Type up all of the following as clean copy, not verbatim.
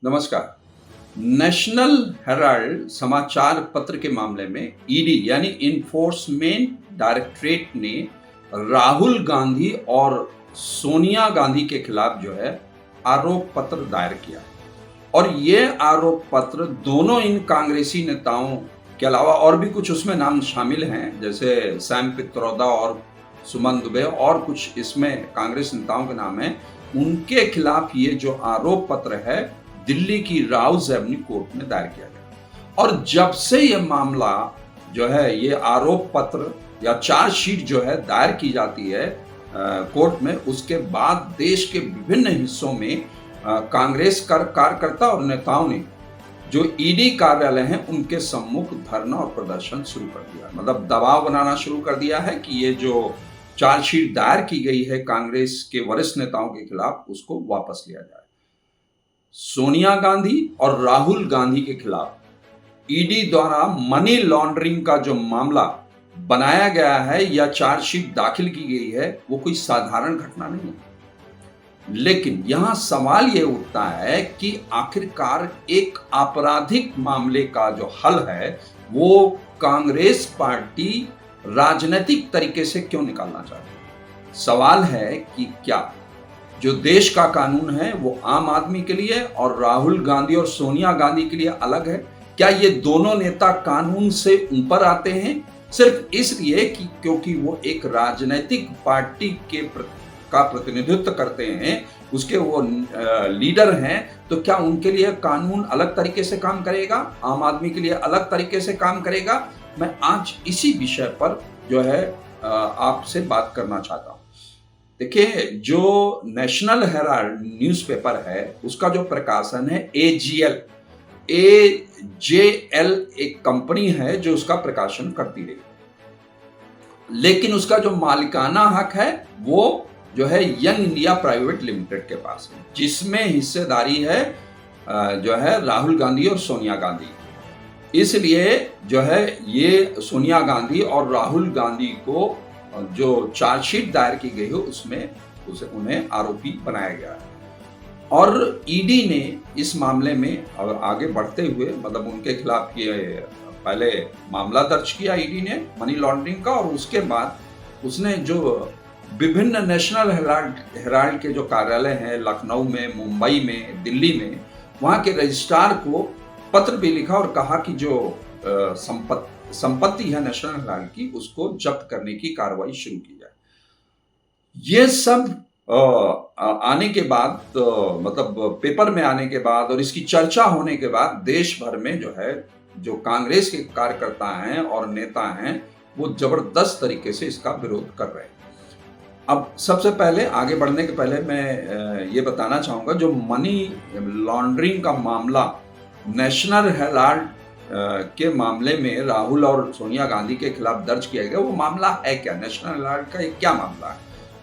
नमस्कार। National Herald समाचार पत्र के मामले में ईडी यानी इन्फोर्समेंट डायरेक्टरेट ने राहुल गांधी और सोनिया गांधी के खिलाफ जो है आरोप पत्र दायर किया और ये आरोप पत्र दोनों इन कांग्रेसी नेताओं के अलावा और भी कुछ उसमें नाम शामिल हैं, जैसे सैम पित्रोदा और सुमन दुबे और कुछ इसमें कांग्रेस नेताओं के नाम हैं। उनके खिलाफ ये जो आरोप पत्र है दिल्ली की राउज एवेन्यू कोर्ट में दायर किया गया और जब से ये मामला जो है ये आरोप पत्र या चार्जशीट जो है दायर की जाती है कोर्ट में, उसके बाद देश के विभिन्न हिस्सों में कांग्रेस कार्यकर्ता और नेताओं ने जो ईडी कार्यालय हैं उनके सम्मुख धरना और प्रदर्शन शुरू कर दिया, मतलब दबाव बनाना शुरू कर दिया है कि ये जो चार्जशीट दायर की गई है कांग्रेस के वरिष्ठ नेताओं के खिलाफ उसको वापस लिया जाए। सोनिया गांधी और राहुल गांधी के खिलाफ ईडी द्वारा मनी लॉन्ड्रिंग का जो मामला बनाया गया है या चार्जशीट दाखिल की गई है वो कोई साधारण घटना नहीं है। लेकिन यहां सवाल यह उठता है कि आखिरकार एक आपराधिक मामले का जो हल है वो कांग्रेस पार्टी राजनीतिक तरीके से क्यों निकालना चाहती है। सवाल है कि क्या जो देश का कानून है वो आम आदमी के लिए और राहुल गांधी और सोनिया गांधी के लिए अलग है? क्या ये दोनों नेता कानून से ऊपर आते हैं सिर्फ इसलिए कि क्योंकि वो एक राजनीतिक पार्टी का प्रतिनिधित्व करते हैं, उसके वो लीडर हैं, तो क्या उनके लिए कानून अलग तरीके से काम करेगा, आम आदमी के लिए अलग तरीके से काम करेगा? मैं आज इसी विषय पर जो है आपसे बात करना चाहता हूं। देखिए, जो नेशनल हेराल्ड न्यूज़पेपर है उसका जो प्रकाशन है एजेएल एक कंपनी है जो उसका प्रकाशन करती रही, लेकिन उसका जो मालिकाना हक है वो जो है यंग इंडिया प्राइवेट लिमिटेड के पास है, जिसमें हिस्सेदारी है जो है राहुल गांधी और सोनिया गांधी। इसलिए जो है ये सोनिया गांधी और राहुल गांधी को जो चार्जशीट दायर की गई है उसमें उन्हें आरोपी बनाया गया है और ईडी ने इस मामले में आगे बढ़ते हुए मतलब उनके खिलाफ ये पहले मामला दर्ज किया ईडी ने मनी लॉन्ड्रिंग का, और उसके बाद उसने जो विभिन्न नेशनल हेराल्ड के जो कार्यालय हैं लखनऊ में, मुंबई में, दिल्ली में, वहाँ के रजिस्ट्रार को पत्र भी लिखा और कहा कि जो संपत्ति है नेशनल हेराल्ड की उसको जब्त करने की कार्रवाई शुरू की जाए। ये सब आने के बाद मतलब पेपर में आने के बाद और इसकी चर्चा होने के बाद देश भर में जो है जो कांग्रेस के कार्यकर्ता हैं और नेता हैं वो जबरदस्त तरीके से इसका विरोध कर रहे हैं। अब सबसे पहले आगे बढ़ने के पहले मैं ये बताना चाहूँगा, जो मनी लॉन्ड्रिंग का मामला नेशनल हेराल्ड के मामले में राहुल और सोनिया गांधी के खिलाफ दर्ज किया गया, वो मामला है क्या? नेशनल हेराल्ड का एक क्या मामला है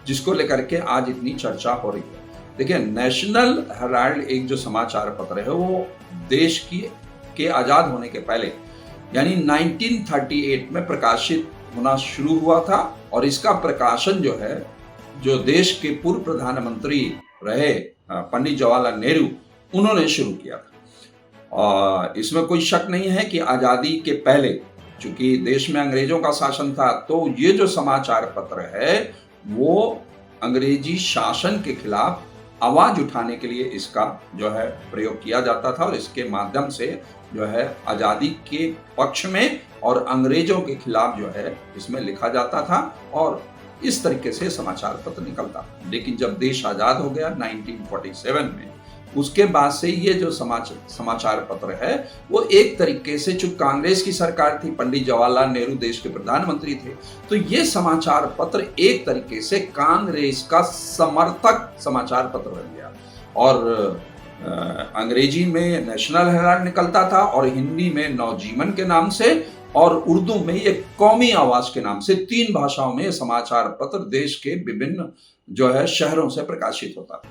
जिसको लेकर के आज इतनी चर्चा हो रही है? देखिए, नेशनल हेराल्ड एक जो समाचार पत्र है वो देश के आज़ाद होने के पहले यानी 1938 में प्रकाशित होना शुरू हुआ था और इसका प्रकाशन जो है जो देश के पूर्व प्रधानमंत्री रहे पंडित जवाहरलाल नेहरू उन्होंने शुरू किया था। और इसमें कोई शक नहीं है कि आज़ादी के पहले चूंकि देश में अंग्रेजों का शासन था तो ये जो समाचार पत्र है वो अंग्रेजी शासन के खिलाफ आवाज उठाने के लिए इसका जो है प्रयोग किया जाता था और इसके माध्यम से जो है आज़ादी के पक्ष में और अंग्रेजों के खिलाफ जो है इसमें लिखा जाता था और इस तरीके से समाचार पत्र निकलता। लेकिन जब देश आज़ाद हो गया 1947 में, उसके बाद से ये जो समाचार पत्र है वो एक तरीके से, चूंकि कांग्रेस की सरकार थी, पंडित जवाहरलाल नेहरू देश के प्रधानमंत्री थे, तो ये समाचार पत्र एक तरीके से कांग्रेस का समर्थक समाचार पत्र बन गया और अंग्रेजी में नेशनल हेराल्ड निकलता था और हिंदी में नवजीवन के नाम से और उर्दू में ये कौमी आवाज के नाम से 3 भाषाओं में समाचार पत्र देश के विभिन्न जो है शहरों से प्रकाशित होता था।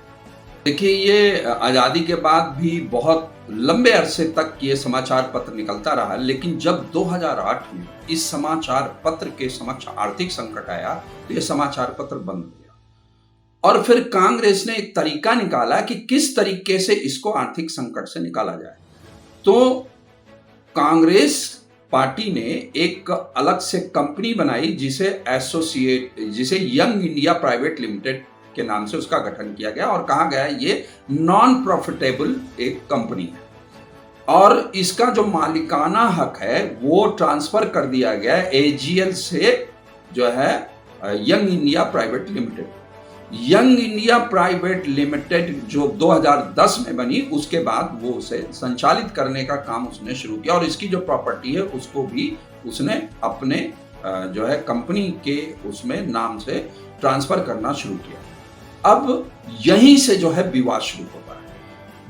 देखिए, ये आज़ादी के बाद भी बहुत लंबे अरसे तक ये समाचार पत्र निकलता रहा, लेकिन जब 2008 में इस समाचार पत्र के समक्ष आर्थिक संकट आया तो ये समाचार पत्र बंद हो गया और फिर कांग्रेस ने एक तरीका निकाला कि किस तरीके से इसको आर्थिक संकट से निकाला जाए। तो कांग्रेस पार्टी ने एक अलग से कंपनी बनाई जिसे यंग इंडिया प्राइवेट लिमिटेड के नाम से उसका गठन किया गया और कहा गया ये नॉन प्रॉफिटेबल एक कंपनी है और इसका जो मालिकाना हक है वो ट्रांसफर कर दिया गया एजीएल से जो है young India private limited. Young India private limited जो 2010 में बनी, उसके बाद वो उसे संचालित करने का काम उसने शुरू किया और इसकी जो प्रॉपर्टी है उसको भी उसने अपने जो है कंपनी के उसमें नाम से ट्रांसफर करना शुरू किया। अब यहीं से जो है विवाद शुरू होता है।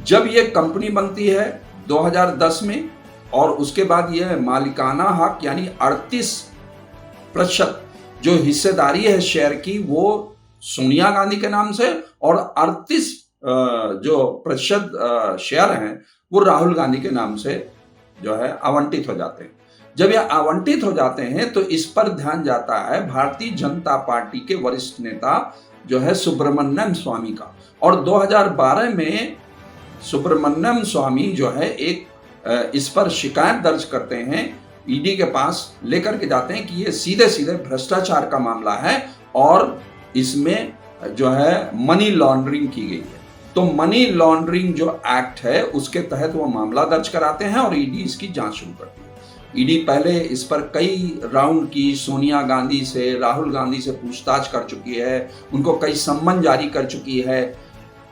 जब ये कंपनी बनती है 2010 में और उसके बाद ये मालिकाना हक यानी 38% जो हिस्सेदारी है शेयर की वो सोनिया गांधी के नाम से और 38 जो प्रतिशत शेयर हैं वो राहुल गांधी के नाम से जो है आवंटित हो जाते हैं। जब ये आवंटित हो जाते हैं तो इस पर ध्यान जाता है भारतीय जनता पार्टी के वरिष्ठ नेता जो है सुब्रमण्यम स्वामी का, और 2012 में सुब्रमण्यम स्वामी जो है एक इस पर शिकायत दर्ज करते हैं, ईडी के पास लेकर के जाते हैं कि ये सीधे सीधे भ्रष्टाचार का मामला है और इसमें जो है मनी लॉन्ड्रिंग की गई है। तो मनी लॉन्ड्रिंग जो एक्ट है उसके तहत वो मामला दर्ज कराते हैं और ईडी इसकी जांच शुरू करती है। ईडी पहले इस पर कई राउंड की सोनिया गांधी से, राहुल गांधी से पूछताछ कर चुकी है, उनको कई सम्मन जारी कर चुकी है,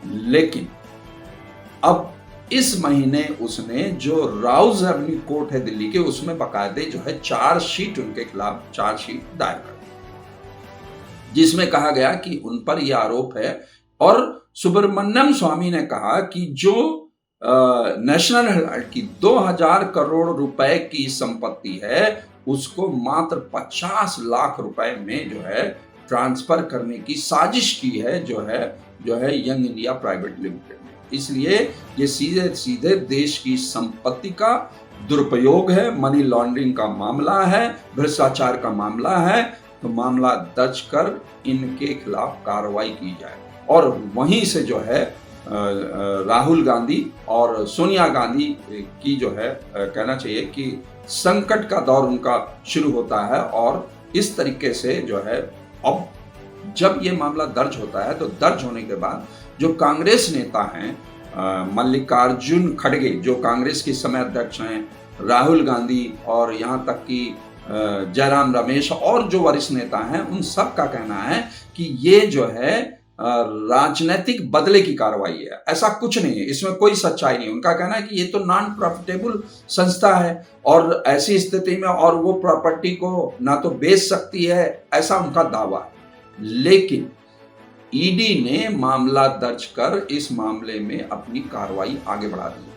लेकिन अब इस महीने उसने जो राउज एवेन्यू कोर्ट है दिल्ली के उसमें बाकायदे जो है चार्जशीट उनके खिलाफ चार्जशीट दायर कर जिसमें कहा गया कि उन पर यह आरोप है। और सुब्रमण्यम स्वामी ने कहा कि जो नेशनल हेराल्ड की 2000 करोड़ रुपए की संपत्ति है उसको मात्र 50 लाख रुपए में जो है ट्रांसफर करने की साजिश की है जो है यंग इंडिया प्राइवेट लिमिटेड ने। इसलिए ये सीधे सीधे देश की संपत्ति का दुरुपयोग है, मनी लॉन्ड्रिंग का मामला है, भ्रष्टाचार का मामला है। तो मामला दर्ज कर इनके खिलाफ कार्रवाई की जाए और वहीं से जो है राहुल गांधी और सोनिया गांधी की जो है कहना चाहिए कि संकट का दौर उनका शुरू होता है। और इस तरीके से जो है अब जब ये मामला दर्ज होता है तो दर्ज होने के बाद जो कांग्रेस नेता हैं मल्लिकार्जुन खड़गे जो कांग्रेस के समय अध्यक्ष हैं, राहुल गांधी और यहाँ तक कि जयराम रमेश और जो वरिष्ठ नेता हैं उन सब का कहना है कि ये जो है राजनीतिक बदले की कार्रवाई है, ऐसा कुछ नहीं है, इसमें कोई सच्चाई नहीं। उनका कहना है कि ये तो नॉन प्रॉफिटेबल संस्था है और ऐसी स्थिति में और वो प्रॉपर्टी को ना तो बेच सकती है, ऐसा उनका दावा है। लेकिन ईडी ने मामला दर्ज कर इस मामले में अपनी कार्रवाई आगे बढ़ा दी।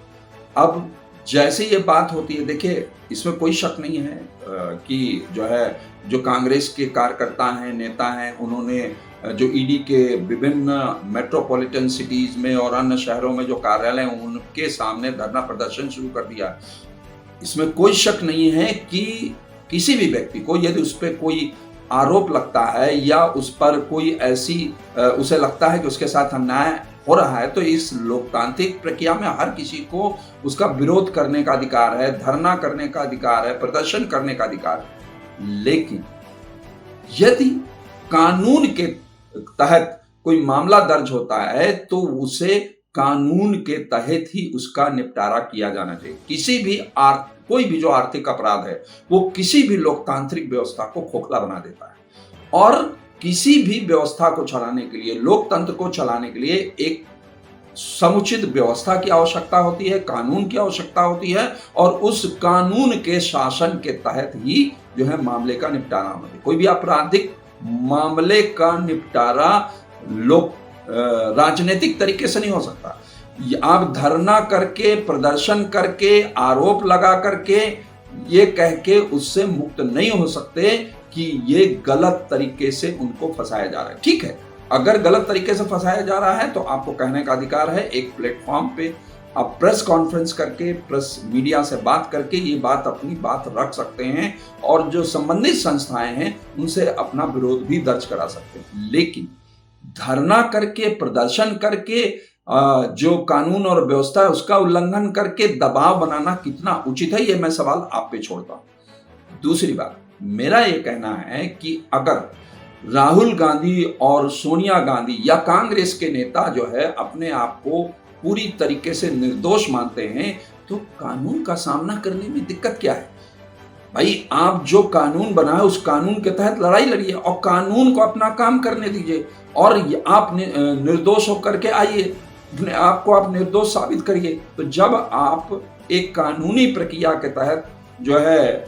अब जैसे ये बात होती है, देखिए इसमें कोई शक नहीं है कि जो कांग्रेस के कार्यकर्ता हैं, नेता हैं, उन्होंने जो ईडी के विभिन्न मेट्रोपॉलिटन सिटीज में और अन्य शहरों में जो कार्यालय हैं उनके सामने धरना प्रदर्शन शुरू कर दिया। इसमें कोई शक नहीं है कि किसी भी व्यक्ति को यदि उस पर कोई आरोप लगता है या उस पर कोई ऐसी उसे लगता है कि उसके साथ अन्याय हो रहा है तो इस लोकतांत्रिक प्रक्रिया में हर किसी को उसका विरोध करने का अधिकार है, धरना करने का अधिकार है, प्रदर्शन करने का अधिकार है। लेकिन यदि कानून के तहत कोई मामला दर्ज होता है तो उसे कानून के तहत ही उसका निपटारा किया जाना चाहिए। कोई भी जो आर्थिक अपराध है वो किसी भी लोकतांत्रिक व्यवस्था को खोखला बना देता है और किसी भी व्यवस्था को चलाने के लिए, लोकतंत्र को चलाने के लिए एक समुचित व्यवस्था की आवश्यकता होती है, कानून की आवश्यकता होती है और उस कानून के शासन के तहत ही जो है मामले का निपटारा होना चाहिए। कोई भी आपराधिक मामले का निपटारा राजनीतिक तरीके से नहीं हो सकता। आप धरना करके, प्रदर्शन करके, आरोप लगा करके, ये कह के उससे मुक्त नहीं हो सकते कि ये गलत तरीके से उनको फंसाया जा रहा है। ठीक है, अगर गलत तरीके से फंसाया जा रहा है तो आपको कहने का अधिकार है, एक प्लेटफॉर्म पे आप प्रेस कॉन्फ्रेंस करके, प्रेस मीडिया से बात करके ये अपनी बात रख सकते हैं और जो संबंधित संस्थाएं हैं उनसे अपना विरोध भी दर्ज करा सकते हैं। लेकिन धरना करके, प्रदर्शन करके, जो कानून और व्यवस्था है उसका उल्लंघन करके दबाव बनाना कितना उचित है, ये मैं सवाल आप पे छोड़ता हूं। दूसरी बात, मेरा ये कहना है कि अगर राहुल गांधी और सोनिया गांधी या कांग्रेस के नेता जो है अपने आप को पूरी तरीके से निर्दोष मानते हैं, तो कानून का सामना करने में दिक्कत क्या है? भाई, आप जो कानून बनाए उस कानून के तहत लड़ाई लड़िए और कानून को अपना काम करने दीजिए, और आप निर्दोष होकर के आइए, आपको आप निर्दोष साबित करिए। तो जब आप एक कानूनी प्रक्रिया के तहत जो है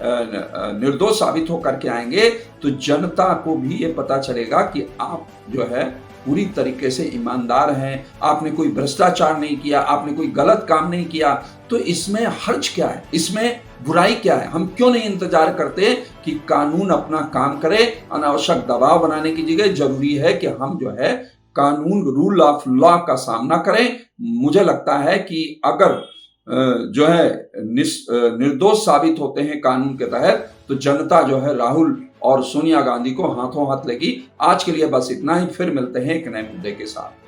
निर्दोष साबित होकर के आएंगे, तो जनता को भी ये पता चलेगा कि आप जो है पूरी तरीके से ईमानदार हैं, आपने कोई भ्रष्टाचार नहीं किया, आपने कोई गलत काम नहीं किया। तो इसमें हर्ज क्या है, इसमें बुराई क्या है? हम क्यों नहीं इंतजार करते कि कानून अपना काम करे? अनावश्यक दबाव बनाने की जगह जरूरी है कि हम जो है कानून, रूल ऑफ लॉ का सामना करें। मुझे लगता है कि अगर जो है निर्दोष साबित होते हैं कानून के तहत, तो जनता जो है राहुल और सोनिया गांधी को हाथों हाथ लेगी। आज के लिए बस इतना ही, फिर मिलते हैं एक नए मुद्दे के साथ।